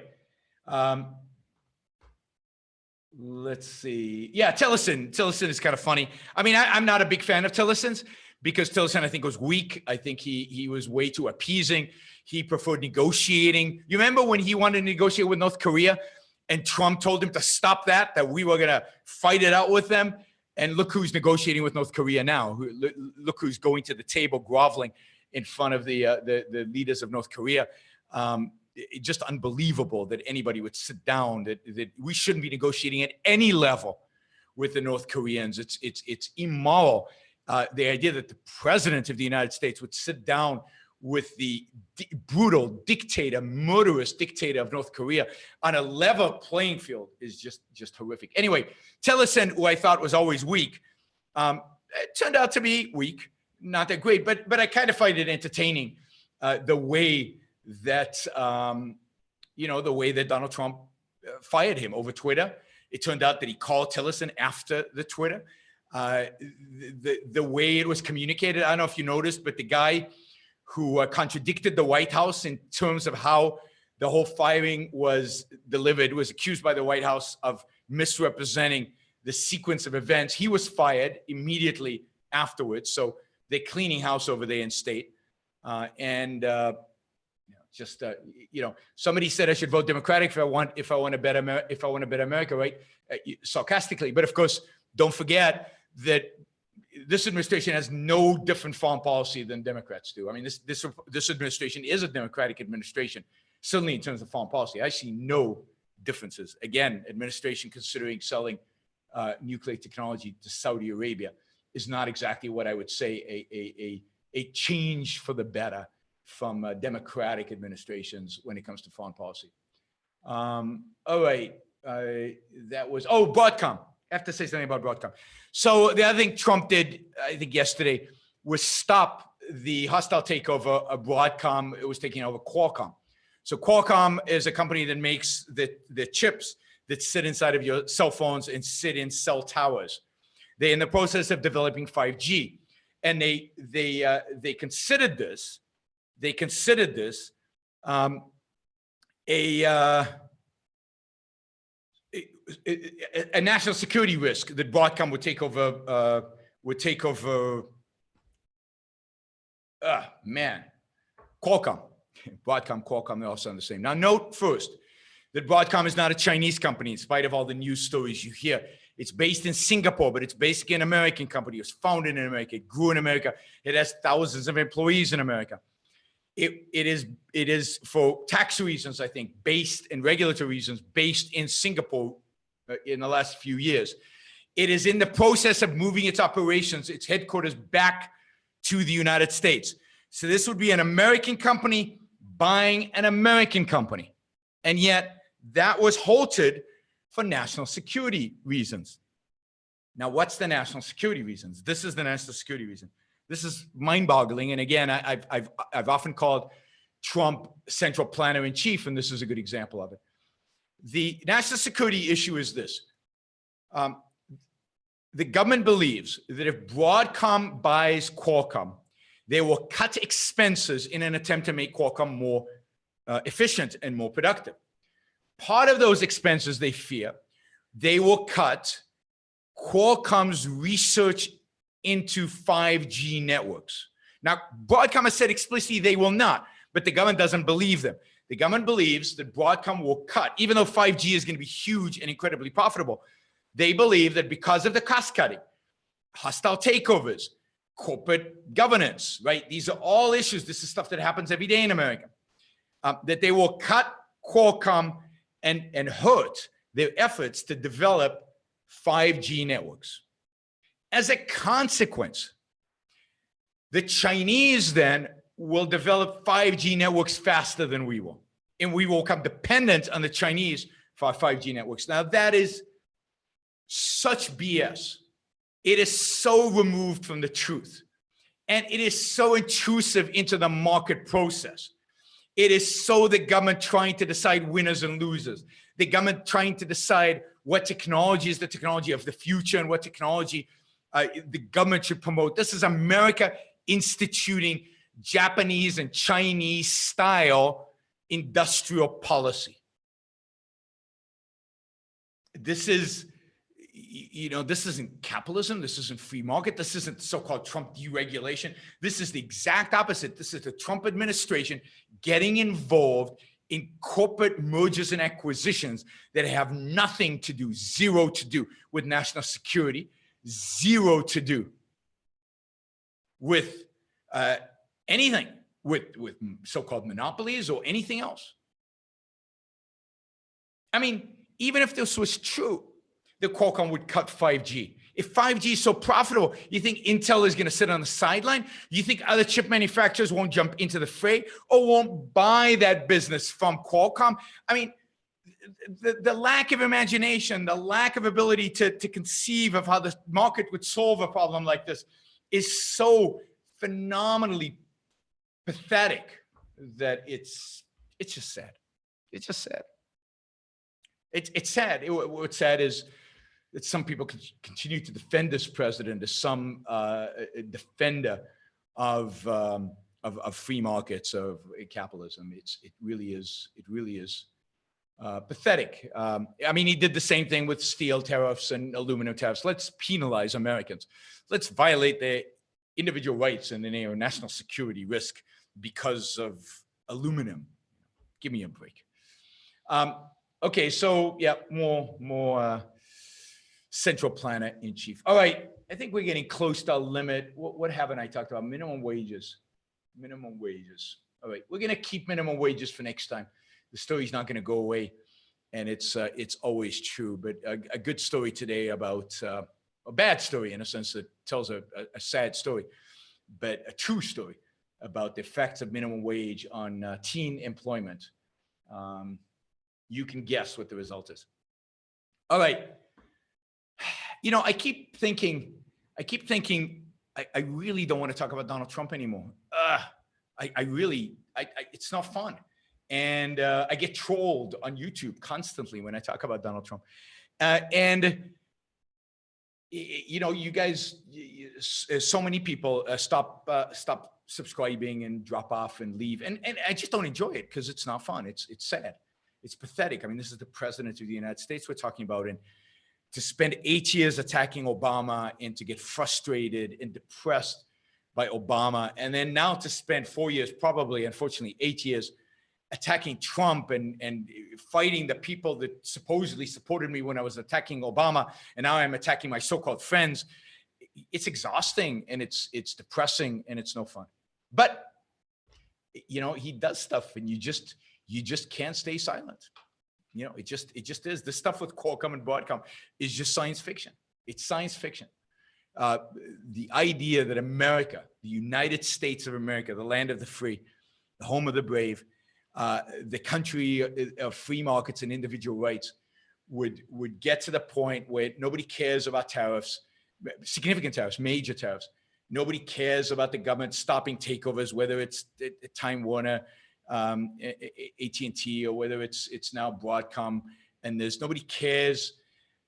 Let's see. Yeah, Tillerson is kind of funny. I mean, I'm not a big fan of Tillerson's because Tillerson, I think, was weak. I think he was way too appeasing. He preferred negotiating. You remember when he wanted to negotiate with North Korea and Trump told him to stop that we were going to fight it out with them? And look who's negotiating with North Korea now. Look who's going to the table, groveling in front of the leaders of North Korea. It's just unbelievable that anybody would sit down, that we shouldn't be negotiating at any level with the North Koreans. It's immoral. The idea that the president of the United States would sit down with the brutal dictator, murderous dictator of North Korea on a level playing field is just horrific. Anyway, Tillerson, who I thought was always weak, it turned out to be weak, not that great, but I kind of find it entertaining the way that Donald Trump fired him over Twitter. It turned out that he called Tillerson after the Twitter. The way it was communicated, I don't know if you noticed, but the guy who contradicted the White House in terms of how the whole firing was delivered was accused by the White House of misrepresenting the sequence of events. He was fired immediately afterwards. So they're cleaning house over there in state. Somebody said I should vote Democratic if I want a better America, right? Sarcastically, but of course, don't forget that this administration has no different foreign policy than Democrats do. I mean, this administration is a Democratic administration, certainly in terms of foreign policy. I see no differences. Again, administration considering selling nuclear technology to Saudi Arabia. is not exactly what I would say a change for the better from democratic administrations when it comes to foreign policy. All right, that was, Broadcom. I have to say something about Broadcom. So the other thing Trump did, I think yesterday, was stop the hostile takeover of Broadcom. It was taking over Qualcomm. So Qualcomm is a company that makes the chips that sit inside of your cell phones and sit in cell towers. They're in the process of developing 5G, and they considered this. They considered this a national security risk that Broadcom would take over. Qualcomm. Broadcom, Qualcomm, they're all sound the same. Now, note first that Broadcom is not a Chinese company, in spite of all the news stories you hear. It's based in Singapore, but it's basically an American company. It was founded in America. It grew in America. It has thousands of employees in America. It is for tax reasons, I think, based in regulatory reasons, based in Singapore in the last few years. It is in the process of moving its operations, its headquarters back to the United States. So this would be an American company buying an American company. And yet that was halted for national security reasons. Now, what's the national security reasons? This is the national security reason. This is mind-boggling. And again, I've often called Trump central planner in chief, and this is a good example of it. The national security issue is this. The government believes that if Broadcom buys Qualcomm, they will cut expenses in an attempt to make Qualcomm more efficient and more productive. Part of those expenses, they fear, they will cut Qualcomm's research into 5G networks. Now, Broadcom has said explicitly they will not, but the government doesn't believe them. The government believes that Broadcom will cut, even though 5G is going to be huge and incredibly profitable. They believe that because of the cost cutting, hostile takeovers, corporate governance, right? These are all issues. This is stuff that happens every day in America. That they will cut Qualcomm and hurt their efforts to develop 5G networks. As a consequence, the Chinese then will develop 5G networks faster than we will. And we will become dependent on the Chinese for our 5G networks. Now, that is such BS. It is so removed from the truth. And it is so intrusive into the market process. It is so the government trying to decide winners and losers. The government trying to decide what technology is the technology of the future and what technology the government should promote. This is America instituting Japanese and Chinese style industrial policy. This is, this isn't capitalism. This isn't free market. This isn't so-called Trump deregulation. This is the exact opposite. This is the Trump administration getting involved in corporate mergers and acquisitions that have nothing to do, zero to do with national security, zero to do with anything, with so-called monopolies or anything else. I mean, even if this was true, that Qualcomm would cut 5G. If 5G is so profitable, you think Intel is going to sit on the sideline? You think other chip manufacturers won't jump into the fray or won't buy that business from Qualcomm? I mean, the lack of imagination, the lack of ability to conceive of how the market would solve a problem like this is so phenomenally pathetic that it's just sad. It's just sad. It's sad. What's sad is that some people continue to defend this president as some defender of free markets, of capitalism. It really is pathetic. I mean, he did the same thing with steel tariffs and aluminum tariffs. Let's penalize Americans. Let's violate their individual rights in the name of national security risk because of aluminum. Give me a break. Okay, so yeah, more central planner in chief. All right, I think we're getting close to our limit. What haven't I talked about? Minimum wages. Minimum wages. All right, we're gonna keep minimum wages for next time. The story's not gonna go away, and it's always true. But a good story today about a bad story in a sense that tells a sad story, but a true story about the effects of minimum wage on teen employment. You can guess what the result is. All right. You know, I keep thinking, I really don't want to talk about Donald Trump anymore. It's not fun. And I get trolled on YouTube constantly when I talk about Donald Trump. And you know, you guys, so many people stop subscribing and drop off and leave. And I just don't enjoy it because it's not fun. It's sad. It's pathetic. I mean, this is the president of the United States we're talking about. And to spend 8 years attacking Obama and to get frustrated and depressed by Obama. And then now to spend 4 years, probably, unfortunately, 8 years attacking Trump and fighting the people that supposedly supported me when I was attacking Obama. And now I'm attacking my so-called friends. It's exhausting and it's depressing and it's no fun. But, you know, he does stuff and you just can't stay silent. You know, it just is. The stuff with Qualcomm and Broadcom is just science fiction. It's science fiction. The idea that America, the United States of America, the land of the free, the home of the brave, the country of free markets and individual rights would get to the point where nobody cares about tariffs, significant tariffs, major tariffs. Nobody cares about the government stopping takeovers, whether it's Time Warner, AT&T, or whether it's now Broadcom, and nobody cares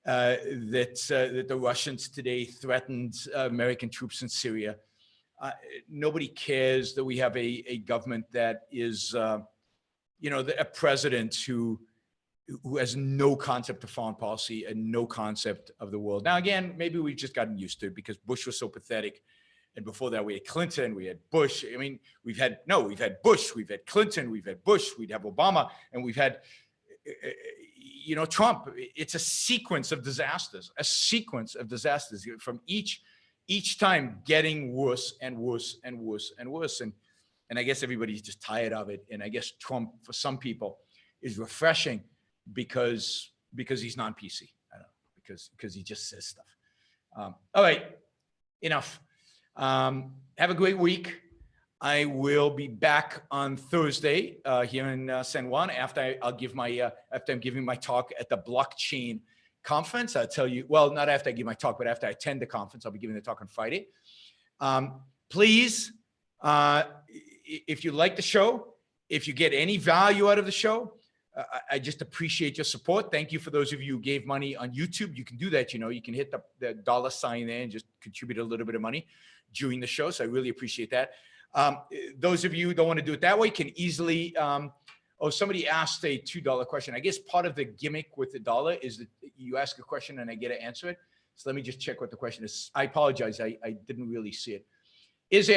that the Russians today threatened American troops in Syria. Nobody cares that we have a government that is, you know, a president who has no concept of foreign policy and no concept of the world. Now, again, maybe we've just gotten used to it because Bush was so pathetic. And before that, we had Clinton, we had Bush. I mean, we've had Bush, we've had Clinton, we've had Bush, we'd have Obama, and we've had, you know, Trump. It's a sequence of disasters, from each time getting worse and worse and worse and worse. And I guess everybody's just tired of it. And I guess Trump, for some people, is refreshing because he's non-PC. I don't know, because he just says stuff. All right, enough. Have a great week. I will be back on Thursday here in San Juan after I'm giving my talk at the blockchain conference. I'll tell you, well, not after I give my talk, but after I attend the conference. I'll be giving the talk on Friday. Please, if you like the show, if you get any value out of the show, I just appreciate your support. Thank you for those of you who gave money on YouTube. You can do that. You know, you can hit the dollar sign there and just contribute a little bit of money during the show. So I really appreciate that. Those of you who don't want to do it that way can easily, somebody asked a $2 question. I guess part of the gimmick with the dollar is that you ask a question and I get to answer it. So let me just check what the question is. I apologize. I didn't really see it. Is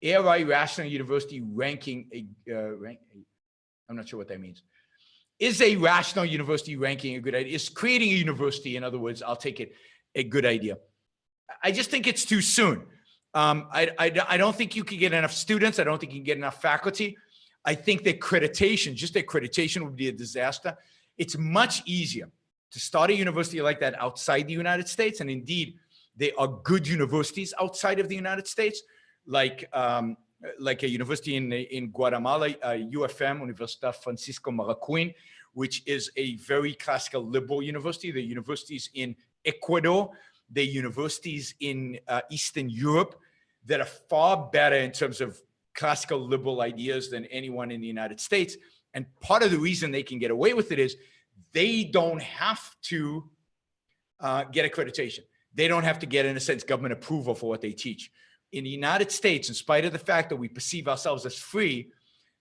ARI Rational University ranking I'm not sure what that means. Is a rational university ranking a good idea? Is creating a university, in other words, I'll take it, a good idea? I just think it's too soon. I don't think you can get enough students. I don't think you can get enough faculty. I think the accreditation, just the accreditation would be a disaster. It's much easier to start a university like that outside the United States. And indeed, there are good universities outside of the United States, like a university in Guatemala, UFM, Universidad Francisco Maracuin, which is a very classical liberal university. The universities in Ecuador, the universities in Eastern Europe that are far better in terms of classical liberal ideas than anyone in the United States. And part of the reason they can get away with it is they don't have to get accreditation. They don't have to get, in a sense, government approval for what they teach. In the United States, in spite of the fact that we perceive ourselves as free,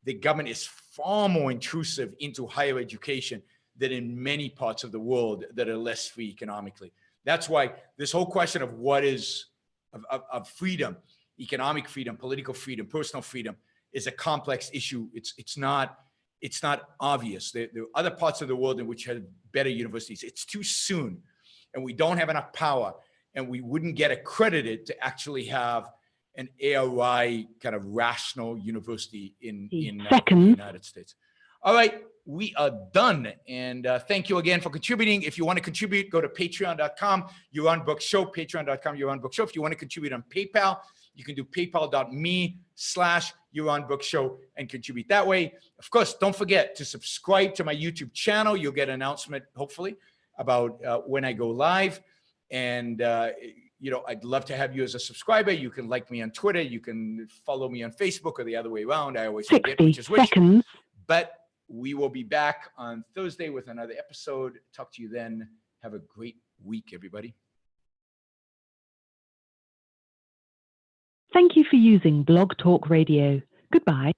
the government is far more intrusive into higher education than in many parts of the world that are less free economically. That's why this whole question of what is of freedom, economic freedom, political freedom, personal freedom, is a complex issue. It's not obvious. There are other parts of the world in which have better universities. It's too soon, and we don't have enough power, and we wouldn't get accredited to actually have an ARI kind of rational university in the United States. All right, we are done. And thank you again for contributing. If you want to contribute, go to patreon.com, Yaron Brook Show, patreon.com, Yaron Brook Show. If you want to contribute on PayPal, you can do paypal.me/Yaron Brook Show and contribute that way. Of course, don't forget to subscribe to my YouTube channel. You'll get an announcement, hopefully, about when I go live. And, you know, I'd love to have you as a subscriber. You can like me on Twitter. You can follow me on Facebook, or the other way around. I always forget which is which. 60 seconds. But we will be back on Thursday with another episode. Talk to you then. Have a great week, everybody. Thank you for using Blog Talk Radio. Goodbye.